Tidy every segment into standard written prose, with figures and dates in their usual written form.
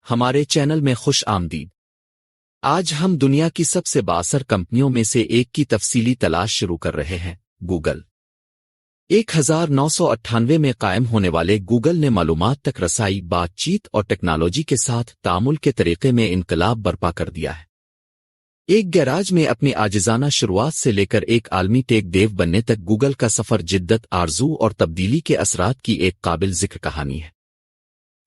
ہمارے چینل میں خوش آمدید۔ آج ہم دنیا کی سب سے بااثر کمپنیوں میں سے ایک کی تفصیلی تلاش شروع کر رہے ہیں، گوگل۔ 1998 میں قائم ہونے والے گوگل نے معلومات تک رسائی، بات چیت اور ٹیکنالوجی کے ساتھ تعامل کے طریقے میں انقلاب برپا کر دیا ہے۔ ایک گیراج میں اپنی عاجزانہ شروعات سے لے کر ایک عالمی ٹیک دیو بننے تک گوگل کا سفر جدت، آرزو اور تبدیلی کے اثرات کی ایک قابل ذکر کہانی ہے۔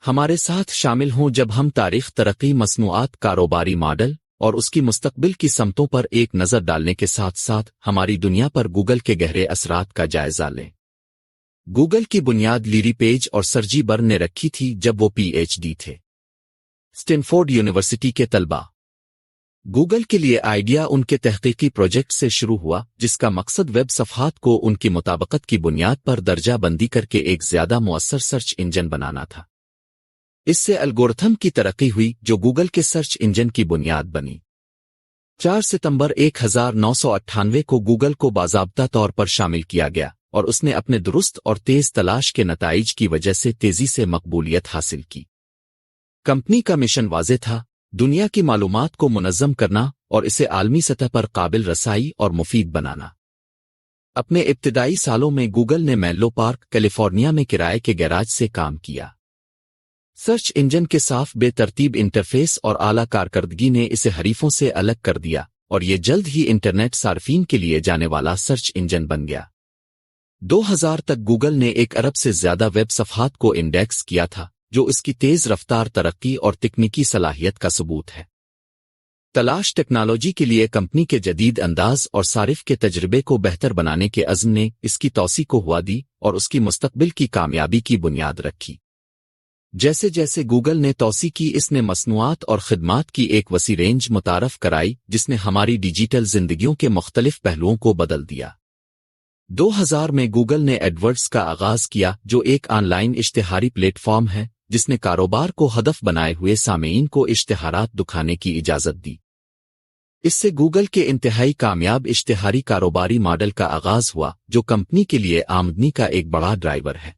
ہمارے ساتھ شامل ہوں جب ہم تاریخ، ترقی، مصنوعات، کاروباری ماڈل اور اس کی مستقبل کی سمتوں پر ایک نظر ڈالنے کے ساتھ ساتھ ہماری دنیا پر گوگل کے گہرے اثرات کا جائزہ لیں۔ گوگل کی بنیاد لیری پیج اور سرجی برن نے رکھی تھی جب وہ پی ایچ ڈی تھے، اسٹینفورڈ یونیورسٹی کے طلباء۔ گوگل کے لیے آئیڈیا ان کے تحقیقی پروجیکٹ سے شروع ہوا جس کا مقصد ویب صفحات کو ان کی مطابقت کی بنیاد پر درجہ بندی کر کے ایک زیادہ مؤثر سرچ انجن بنانا تھا۔ اس سے الگورتھم کی ترقی ہوئی جو گوگل کے سرچ انجن کی بنیاد بنی۔ 4 ستمبر 1998 کو گوگل کو باضابطہ طور پر شامل کیا گیا اور اس نے اپنے درست اور تیز تلاش کے نتائج کی وجہ سے تیزی سے مقبولیت حاصل کی۔ کمپنی کا مشن واضح تھا، دنیا کی معلومات کو منظم کرنا اور اسے عالمی سطح پر قابل رسائی اور مفید بنانا۔ اپنے ابتدائی سالوں میں گوگل نے مینلو پارک، کیلیفورنیا میں کرائے کے گیراج سے کام کیا۔ سرچ انجن کے صاف بے ترتیب انٹرفیس اور اعلیٰ کارکردگی نے اسے حریفوں سے الگ کر دیا اور یہ جلد ہی انٹرنیٹ صارفین کے لیے جانے والا سرچ انجن بن گیا۔ 2000 تک گوگل نے 1 ارب سے زیادہ ویب صفحات کو انڈیکس کیا تھا، جو اس کی تیز رفتار ترقی اور تکنیکی صلاحیت کا ثبوت ہے۔ تلاش ٹیکنالوجی کے لیے کمپنی کے جدید انداز اور صارف کے تجربے کو بہتر بنانے کے عزم نے اس کی توسیع کو ہوا دی اور اس کی مستقبل کی کامیابی کی بنیاد رکھی۔ جیسے جیسے گوگل نے توسیع کی، اس نے مصنوعات اور خدمات کی ایک وسیع رینج متعارف کرائی جس نے ہماری ڈیجیٹل زندگیوں کے مختلف پہلوؤں کو بدل دیا۔ 2000 میں گوگل نے ایڈورڈز کا آغاز کیا جو ایک آن لائن اشتہاری پلیٹ فارم ہے جس نے کاروبار کو ہدف بنائے ہوئے سامعین کو اشتہارات دکھانے کی اجازت دی۔ اس سے گوگل کے انتہائی کامیاب اشتہاری کاروباری ماڈل کا آغاز ہوا جو کمپنی کے لیے آمدنی کا ایک بڑا ڈرائیور ہے۔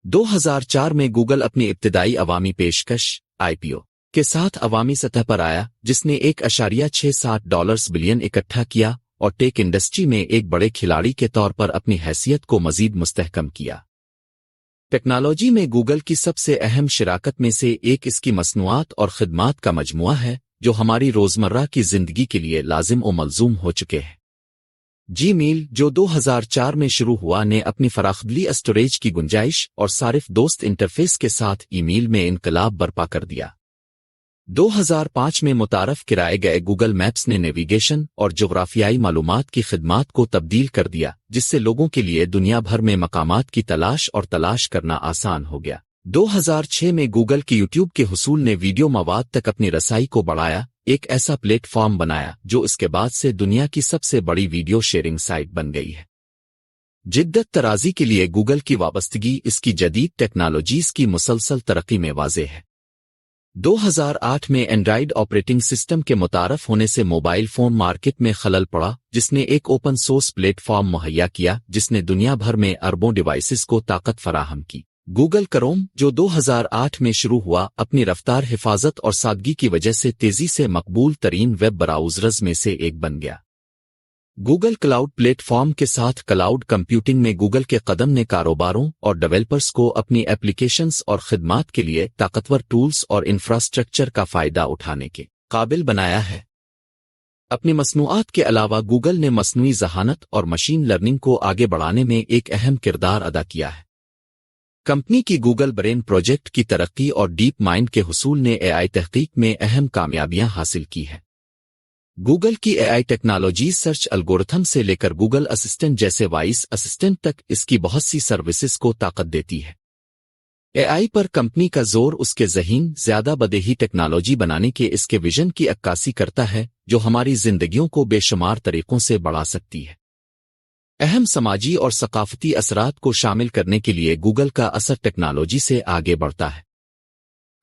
2004 میں گوگل اپنی ابتدائی عوامی پیشکش (IPO) کے ساتھ عوامی سطح پر آیا جس نے $1.67 بلین اکٹھا کیا اور ٹیک انڈسٹری میں ایک بڑے کھلاڑی کے طور پر اپنی حیثیت کو مزید مستحکم کیا۔ ٹیکنالوجی میں گوگل کی سب سے اہم شراکت میں سے ایک اس کی مصنوعات اور خدمات کا مجموعہ ہے جو ہماری روزمرہ کی زندگی کے لیے لازم و ملزوم ہو چکے ہیں۔ جی میل جو 2004 میں شروع ہوا نے اپنی فراخدلی اسٹوریج کی گنجائش اور صارف دوست انٹرفیس کے ساتھ ای میل میں انقلاب برپا کر دیا۔ 2005 میں متعارف کرائے گئے گوگل میپس نے نیویگیشن اور جغرافیائی معلومات کی خدمات کو تبدیل کر دیا جس سے لوگوں کے لیے دنیا بھر میں مقامات کی تلاش اور تلاش کرنا آسان ہو گیا۔ 2006 میں گوگل کی یوٹیوب کے حصول نے ویڈیو مواد تک اپنی رسائی کو بڑھایا، ایک ایسا پلیٹ فارم بنایا جو اس کے بعد سے دنیا کی سب سے بڑی ویڈیو شیئرنگ سائٹ بن گئی ہے۔ جدت طرازی کے لیے گوگل کی وابستگی اس کی جدید ٹیکنالوجیز کی مسلسل ترقی میں واضح ہے۔ 2008 میں اینڈرائیڈ آپریٹنگ سسٹم کے متعارف ہونے سے موبائل فون مارکیٹ میں خلل پڑا جس نے ایک اوپن سورس پلیٹ فارم مہیا کیا جس نے دنیا بھر میں اربوں ڈیوائسز کو طاقت فراہم کی۔ گوگل کروم جو 2008 میں شروع ہوا اپنی رفتار، حفاظت اور سادگی کی وجہ سے تیزی سے مقبول ترین ویب براؤزرز میں سے ایک بن گیا۔ گوگل کلاؤڈ پلیٹ فارم کے ساتھ کلاؤڈ کمپیوٹنگ میں گوگل کے قدم نے کاروباروں اور ڈیولپرز کو اپنی ایپلیکیشنز اور خدمات کے لیے طاقتور ٹولز اور انفراسٹرکچر کا فائدہ اٹھانے کے قابل بنایا ہے۔ اپنی مصنوعات کے علاوہ گوگل نے مصنوعی ذہانت اور مشین لرننگ کو آگے بڑھانے میں ایک اہم کردار ادا کیا ہے۔ کمپنی کی گوگل برین پروجیکٹ کی ترقی اور ڈیپ مائنڈ کے حصول نے AI تحقیق میں اہم کامیابیاں حاصل کی ہیں۔ گوگل کی AI ٹیکنالوجی سرچ الگورتھم سے لے کر گوگل اسسٹنٹ جیسے وائس اسسٹنٹ تک اس کی بہت سی سروسز کو طاقت دیتی ہے۔ AI پر کمپنی کا زور اس کے ذہین، زیادہ بدیہی ٹیکنالوجی بنانے کے اس کے ویژن کی عکاسی کرتا ہے جو ہماری زندگیوں کو بے شمار طریقوں سے بڑھا سکتی ہے۔ اہم سماجی اور ثقافتی اثرات کو شامل کرنے کے لیے گوگل کا اثر ٹیکنالوجی سے آگے بڑھتا ہے۔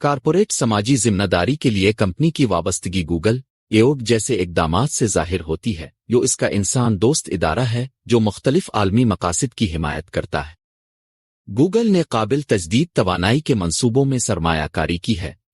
کارپوریٹ سماجی ذمہ داری کے لیے کمپنی کی وابستگی گوگل ایوگ جیسے اقدامات سے ظاہر ہوتی ہے جو اس کا انسان دوست ادارہ ہے جو مختلف عالمی مقاصد کی حمایت کرتا ہے۔ گوگل نے قابل تجدید توانائی کے منصوبوں میں سرمایہ کاری کی ہے